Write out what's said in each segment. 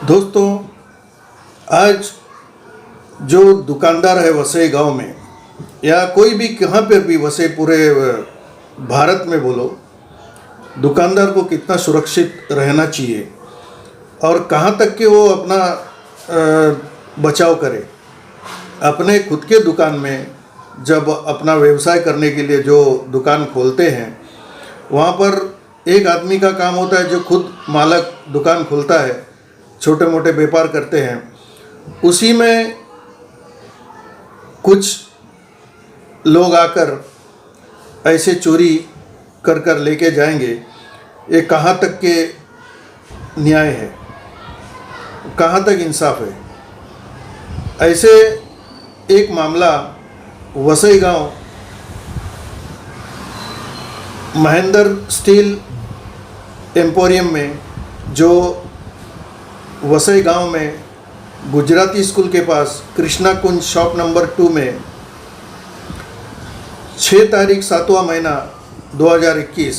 दोस्तों, आज जो दुकानदार है वसई गांव में या कोई भी कहाँ पर भी वसई पूरे भारत में बोलो, दुकानदार को कितना सुरक्षित रहना चाहिए और कहाँ तक कि वो अपना बचाव करे। अपने खुद के दुकान में जब अपना व्यवसाय करने के लिए जो दुकान खोलते हैं, वहाँ पर एक आदमी का काम होता है जो खुद मालिक दुकान खोलता है, छोटे मोटे व्यापार करते हैं। उसी में कुछ लोग आकर ऐसे चोरी कर कर लेके जाएंगे, ये कहाँ तक के न्याय है, कहाँ तक इंसाफ है। ऐसे एक मामला वसई गांव महेंद्र स्टील एम्पोरियम में, जो वसई गांव में गुजराती स्कूल के पास कृष्णा कुंज शॉप नंबर 2 में 6 तारीख 7वां महीना 2021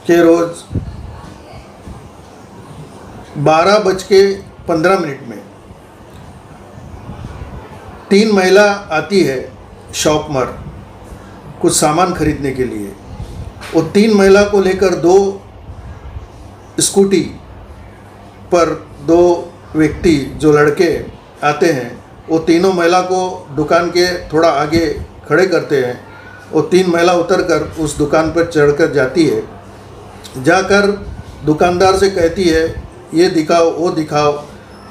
के रोज़ 12:15 में 3 महिला आती है शॉप पर कुछ सामान खरीदने के लिए। वो 3 महिला को लेकर 2 स्कूटी पर 2 व्यक्ति जो लड़के आते हैं, वो तीनों महिला को दुकान के थोड़ा आगे खड़े करते हैं। वो 3 महिला उतरकर उस दुकान पर चढ़कर जाती है, जाकर दुकानदार से कहती है ये दिखाओ वो दिखाओ।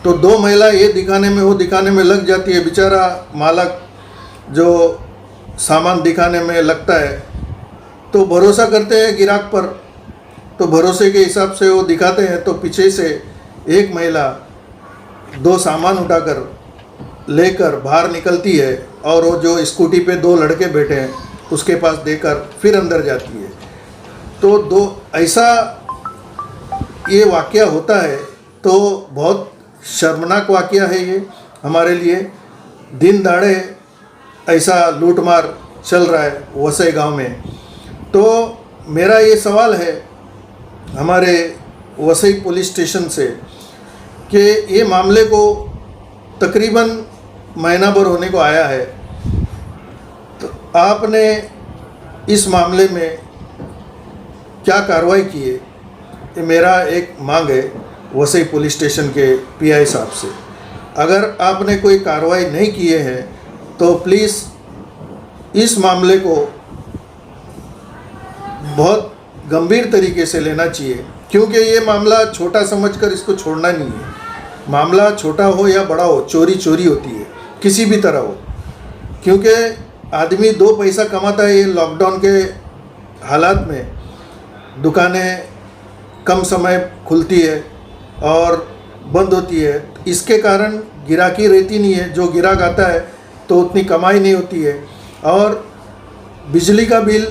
तो 2 महिला ये दिखाने में वो दिखाने में लग जाती है। बेचारा मालिक जो सामान दिखाने में लगता है तो भरोसा करते हैं ग्राहक पर, तो भरोसे के हिसाब से वो दिखाते हैं। तो पीछे से एक महिला 2 सामान उठाकर लेकर बाहर निकलती है और वो जो स्कूटी पे 2 लड़के बैठे हैं उसके पास देकर फिर अंदर जाती है। तो ऐसा ये वाक़या होता है, तो बहुत शर्मनाक वाक़या है ये हमारे लिए। दिन दाड़े ऐसा लूटमार चल रहा है वसई गांव में। तो मेरा ये सवाल है हमारे वसई पुलिस स्टेशन से कि ये मामले को तकरीबन महीना भर होने को आया है, तो आपने इस मामले में क्या कार्रवाई की है, ये मेरा एक मांग है वसई पुलिस स्टेशन के पीआई साहब से। अगर आपने कोई कार्रवाई नहीं किए हैं तो प्लीज़ इस मामले को बहुत गंभीर तरीके से लेना चाहिए, क्योंकि ये मामला छोटा समझकर इसको छोड़ना नहीं है। मामला छोटा हो या बड़ा हो, चोरी चोरी होती है किसी भी तरह हो, क्योंकि आदमी 2 पैसा कमाता है। ये लॉकडाउन के हालात में दुकानें कम समय खुलती है और बंद होती है, इसके कारण गिराकी रहती नहीं है। जो गिराक आता है तो उतनी कमाई नहीं होती है, और बिजली का बिल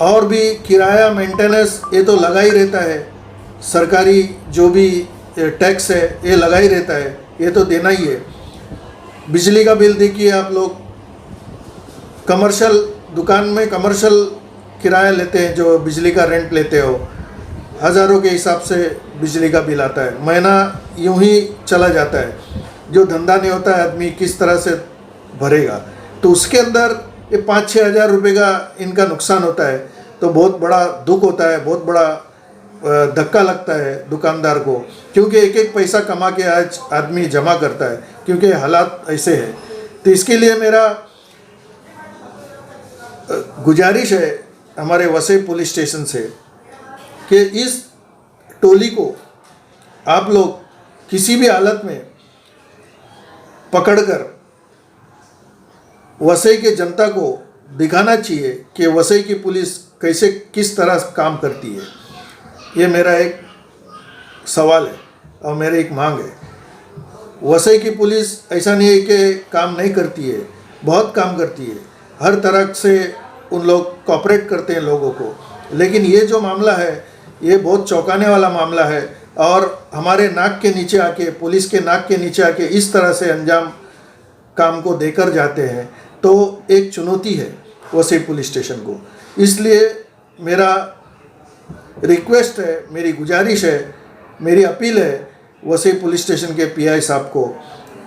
और भी किराया मेंटेनेंस ये तो लगा ही रहता है। सरकारी जो भी टैक्स है ये लगा ही रहता है, ये तो देना ही है। बिजली का बिल देखिए आप लोग, कमर्शियल दुकान में कमर्शियल किराया लेते हैं, जो बिजली का रेंट लेते हो, हज़ारों के हिसाब से बिजली का बिल आता है। महीना यूं ही चला जाता है। जो धंधा नहीं होता है आदमी किस तरह से भरेगा, तो उसके अंदर ये 5-6 हज़ार रुपये का इनका नुकसान होता है। तो बहुत बड़ा दुख होता है, बहुत बड़ा धक्का लगता है दुकानदार को, क्योंकि एक एक पैसा कमा के आज आदमी जमा करता है, क्योंकि हालात ऐसे हैं। तो इसके लिए मेरा गुजारिश है हमारे वसई पुलिस स्टेशन से कि इस टोली को आप लोग किसी भी हालत में पकड़कर वसई के जनता को दिखाना चाहिए कि वसई की पुलिस कैसे किस तरह काम करती है। ये मेरा एक सवाल है और मेरी एक मांग है। वसई की पुलिस ऐसा नहीं है कि काम नहीं करती है, बहुत काम करती है, हर तरह से उन लोग कोऑपरेट करते हैं लोगों को। लेकिन ये जो मामला है ये बहुत चौंकाने वाला मामला है, और हमारे नाक के नीचे आके, पुलिस के नाक के नीचे आके इस तरह से अंजाम काम को देकर जाते हैं, तो एक चुनौती है वसई पुलिस स्टेशन को। इसलिए मेरा रिक्वेस्ट है, मेरी गुजारिश है मेरी अपील है वसई पुलिस स्टेशन के पीआई साहब को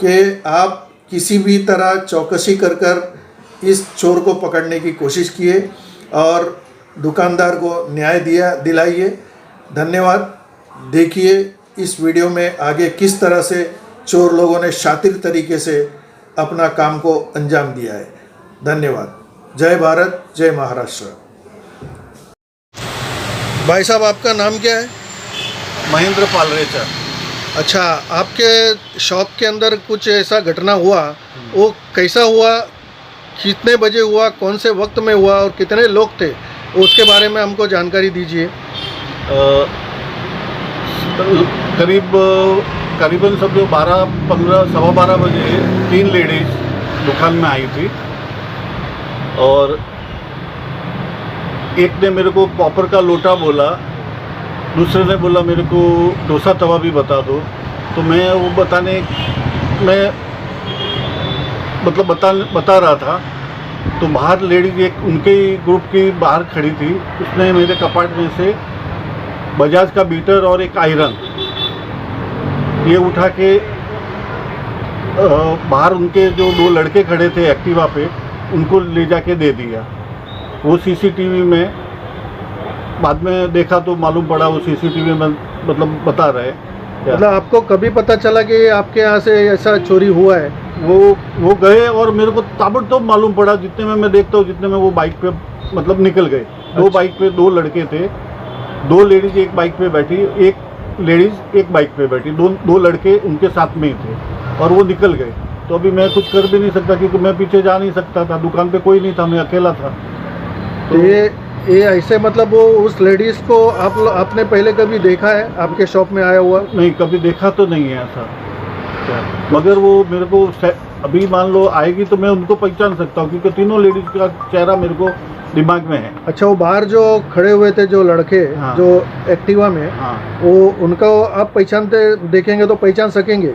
कि आप किसी भी तरह चौकसी कर इस चोर को पकड़ने की कोशिश किए और दुकानदार को न्याय दिलाइए। धन्यवाद। देखिए इस वीडियो में आगे किस तरह से चोर लोगों ने शातिर तरीके से अपना काम को अंजाम दिया है। धन्यवाद। जय भारत, जय महाराष्ट्र। भाई साहब, आपका नाम क्या है? महेंद्र पालरेचा। अच्छा, आपके शॉप के अंदर कुछ ऐसा घटना हुआ, वो कैसा हुआ, कितने बजे हुआ, कौन से वक्त में हुआ और कितने लोग थे, उसके बारे में हमको जानकारी दीजिए। करीबन समझो 12-15 सवा 12 बजे 3 लेडीज दुकान में आई थी और एक ने मेरे को कॉपर का लोटा बोला, दूसरे ने बोला मेरे को डोसा तवा भी बता दो। तो मैं वो मैं बता रहा था। तो बाहर लेडीज एक उनके ही ग्रुप की बाहर खड़ी थी, उसने मेरे कपाट में से बजाज का बीटर और एक आयरन ये उठा के बाहर उनके जो 2 लड़के खड़े थे एक्टिवा पे, उनको ले जाके दे दिया। वो सीसीटीवी में बाद में देखा तो मालूम पड़ा, वो सीसीटीवी में मतलब बता रहे। मतलब आपको कभी पता चला कि आपके यहाँ से ऐसा चोरी हुआ है? वो गए और मेरे को ताबड़तोब मालूम पड़ा। जितने में मैं देखता हूँ, जितने में वो बाइक पे मतलब निकल गए। अच्छा। 2 बाइक पे 2 लड़के थे, 2 लेडीज एक बाइक पे बैठी, एक लेडीज एक बाइक पे बैठी, 2 लड़के उनके साथ में ही थे और वो निकल गए। तो अभी मैं कुछ कर भी नहीं सकता क्योंकि मैं पीछे जा नहीं सकता था, दुकान पे कोई नहीं था, मैं अकेला था। तो ये ऐसे मतलब वो उस लेडीज को आपने पहले कभी देखा है आपके शॉप में आया हुआ? नहीं, कभी देखा तो नहीं है ऐसा। मगर वो मेरे को अभी मान लो आएगी तो मैं उनको पहचान सकता हूँ क्योंकि तीनों लेडीज का चेहरा मेरे को दिमाग में है। अच्छा, वो बाहर जो खड़े हुए थे जो लड़के, हाँ। जो एक्टिवा में, हाँ। वो उनको आप देखेंगे तो पहचान सकेंगे?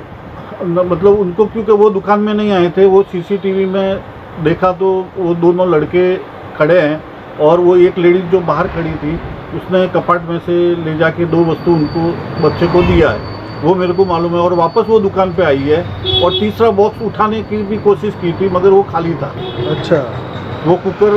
मतलब उनको क्योंकि वो दुकान में नहीं आए थे, वो सीसीटीवी में देखा तो वो दोनों लड़के खड़े हैं और वो एक लेडीज जो बाहर खड़ी थी उसने कपाट में से ले जाके 2 वस्तु उनको बच्चे को दिया है, वो मेरे को मालूम है। और वापस वो दुकान पे आई है और तीसरा बॉक्स उठाने की भी कोशिश की थी मगर वो खाली था। अच्छा। वो कुकर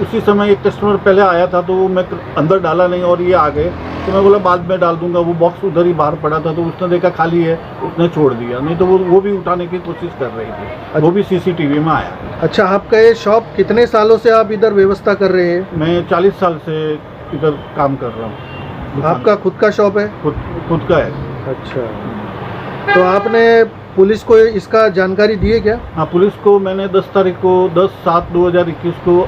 उसी समय एक कस्टमर पहले आया था तो वो मैं अंदर डाला नहीं और ये आ गए तो मैं बोला बाद में डाल दूंगा। वो बॉक्स उधर ही बाहर पड़ा था तो उसने देखा खाली है, उसने छोड़ दिया, नहीं तो वो भी उठाने की कोशिश कर रही थी। वो भी सीसीटीवी में आया। अच्छा, आपका ये शॉप कितने सालों से आप इधर व्यवस्था कर रहे हैं? मैं 40 साल से इधर काम कर रहा हूँ। आपका खुद का शॉप है? खुद का है। अच्छा, तो आपने पुलिस को इसका जानकारी दी है क्या? हाँ, पुलिस को मैंने 10/7/2021 को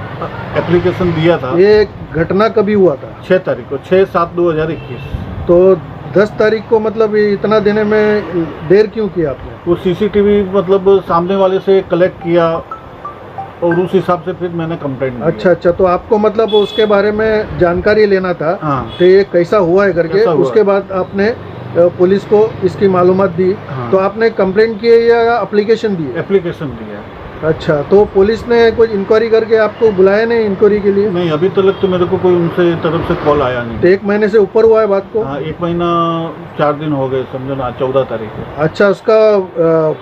एप्लीकेशन दिया था। ये घटना कभी हुआ था? 6 तारीख को, 6/7/2021। तो 10 तारीख को मतलब ये इतना देने में देर क्यों किया आपने? वो सीसीटीवी मतलब सामने वाले से कलेक्ट किया और उस हिसाब से फिर मैंने कंप्लेंट। अच्छा, तो आपको मतलब उसके बारे में जानकारी लेना था। हाँ। तो ये कैसा हुआ है करके, उसके बाद आपने पुलिस को इसकी मालूमात दी। हाँ। तो आपने कंप्लेंट की है या एप्लीकेशन दी? एप्लीकेशन दिया। अच्छा, तो पुलिस ने कोई इंक्वायरी करके आपको बुलाया नहीं इंक्वायरी के लिए? नहीं, अभी तक तो मेरे को कोई उनसे तरफ से कॉल आया नहीं। तो 1 महीने से ऊपर हुआ है बात को? हाँ, 1 महीना 4 दिन हो गए, समझो ना, 14 तारीख है। अच्छा, उसका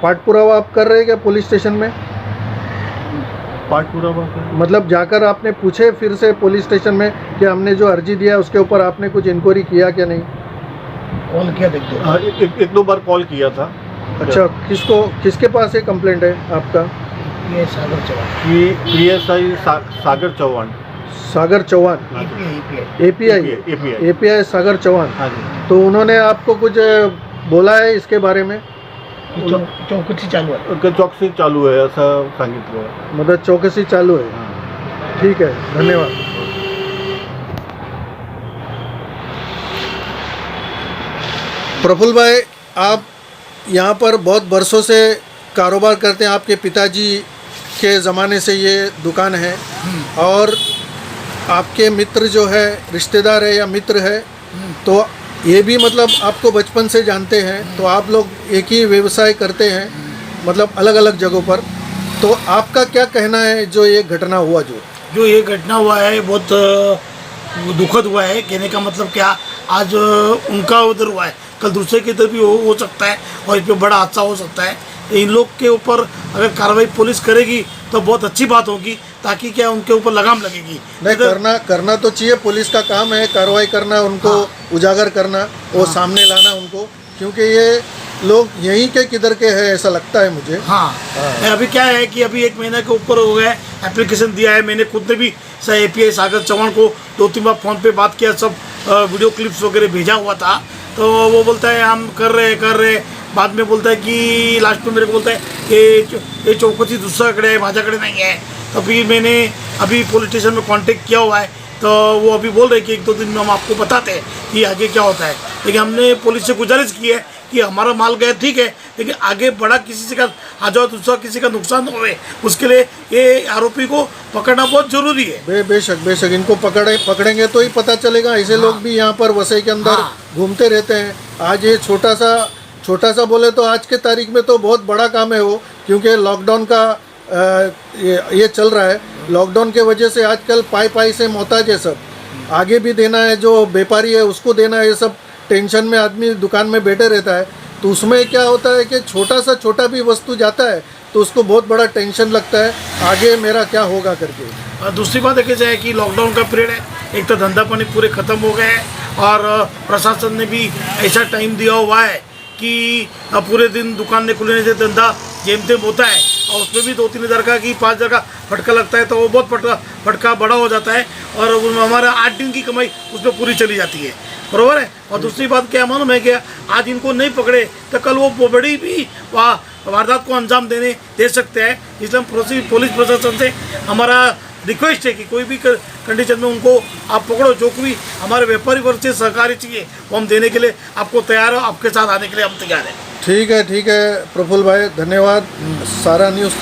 पाठ पुरावा आप कर रहे हैं क्या पुलिस स्टेशन में? पाठ पुरावा मतलब जाकर आपने पूछे फिर से पुलिस स्टेशन में कि हमने जो अर्जी दिया है उसके ऊपर आपने कुछ इंक्वायरी किया क्या? नहीं कॉल किया देखते। हाँ, 1-2 बार कॉल किया था। अच्छा, किसके पास ये कंप्लेंट है आपका? सागर चौहान। PSI सागर चौहान। सागर चौहान, API सागर चौहान। हाँ जी। तो उन्होंने आपको कुछ बोला है इसके बारे में? चौकसी चालू है। चौकसी चालू है ऐसा सांगितलं है। मतलब चौकसी चालू है। हाँ। ठीक है, धन्यवाद। प्रफुल्ल भाई, आप यहाँ पर बहुत बरसों से कारोबार करते हैं, आपके पिताजी के ज़माने से ये दुकान है और आपके मित्र जो है, रिश्तेदार है या मित्र है, तो ये भी मतलब आपको बचपन से जानते हैं, तो आप लोग एक ही व्यवसाय करते हैं मतलब अलग अलग जगहों पर। तो आपका क्या कहना है जो ये घटना हुआ, जो ये घटना हुआ है, बहुत दुखद हुआ है। कहने का मतलब क्या, आज उनका उधर हुआ है, कल दूसरे के इधर भी हो सकता है और इस पर बड़ा हादसा हो सकता है। इन लोग के ऊपर अगर कार्रवाई पुलिस करेगी तो बहुत अच्छी बात होगी, ताकि क्या उनके ऊपर लगाम लगेगी। नहीं, करना तो चाहिए, पुलिस का काम है कार्रवाई करना, उनको उजागर करना और सामने लाना उनको, क्योंकि ये लोग यहीं के किधर के हैं ऐसा लगता है मुझे। हाँ, अभी क्या है कि अभी 1 महीने के ऊपर हो गया है, एप्लीकेशन दिया है। मैंने खुद ने भी API सागर चौहान को 2-3 बार फ़ोन पे बात किया, सब वीडियो क्लिप्स वगैरह भेजा हुआ था। तो वो बोलता है हम कर रहे बाद में बोलता है कि लास्ट में मेरे को बोलता है कि ये चौकसी दूसराकडे है, माझ्याकडे नहीं है। तो फिर मैंने अभी पुलिस स्टेशन में कांटेक्ट किया हुआ है, तो वो अभी बोल रहे कि 1-2 दिन में हम आपको बताते हैं कि आगे क्या होता है। लेकिन हमने पुलिस से गुजारिश की है कि हमारा माल गया ठीक है, लेकिन आगे बड़ा किसी से का आ जाओ, दूसरा किसी का नुकसान हो, उसके लिए ये आरोपी को पकड़ना बहुत जरूरी है। बेशक इनको पकड़ेंगे तो ही पता चलेगा। ऐसे लोग भी यहाँ पर वसई के अंदर घूमते रहते हैं। आज ये छोटा सा बोले तो आज के तारीख में तो बहुत बड़ा काम है वो, क्योंकि लॉकडाउन का ये चल रहा है। लॉकडाउन के वजह से आजकल पाई से मोहताज है सब, आगे भी देना है, जो व्यापारी है उसको देना है, ये सब टेंशन में आदमी दुकान में बैठे रहता है। तो उसमें क्या होता है कि छोटा भी वस्तु जाता है तो उसको बहुत बड़ा टेंशन लगता है, आगे मेरा क्या होगा करके। और दूसरी बात देखी जाए कि लॉकडाउन का पीरियड है, एक तो धंधा पानी पूरे ख़त्म हो गए हैं और प्रशासन ने भी ऐसा टाइम दिया हुआ है कि पूरे दिन दुकान नहीं खुलने से धंधा जेम तेम होता है, और उसमें भी 2-3 हज़ार का कि 5 हज़ार का फटका लगता है, तो वो बहुत फटका बड़ा हो जाता है और हमारा 8 दिन की कमाई उसमें पूरी चली जाती है, बरोबर है। और दूसरी बात क्या मालूम है, क्या आज इनको नहीं पकड़े तो कल वो बड़ी भी वारदात को अंजाम दे सकते हैं। इसलिए हम पुलिस प्रशासन से हमारा रिक्वेस्ट है कि कोई भी कंडीशन में उनको आप पकड़ो, जो भी हमारे व्यापारी वर्ग से सहकारी चाहिए वो हम देने के लिए आपको तैयार हो, आपके साथ आने के लिए हम तैयार हैं। ठीक है प्रफुल्ल भाई, धन्यवाद सारा न्यूज़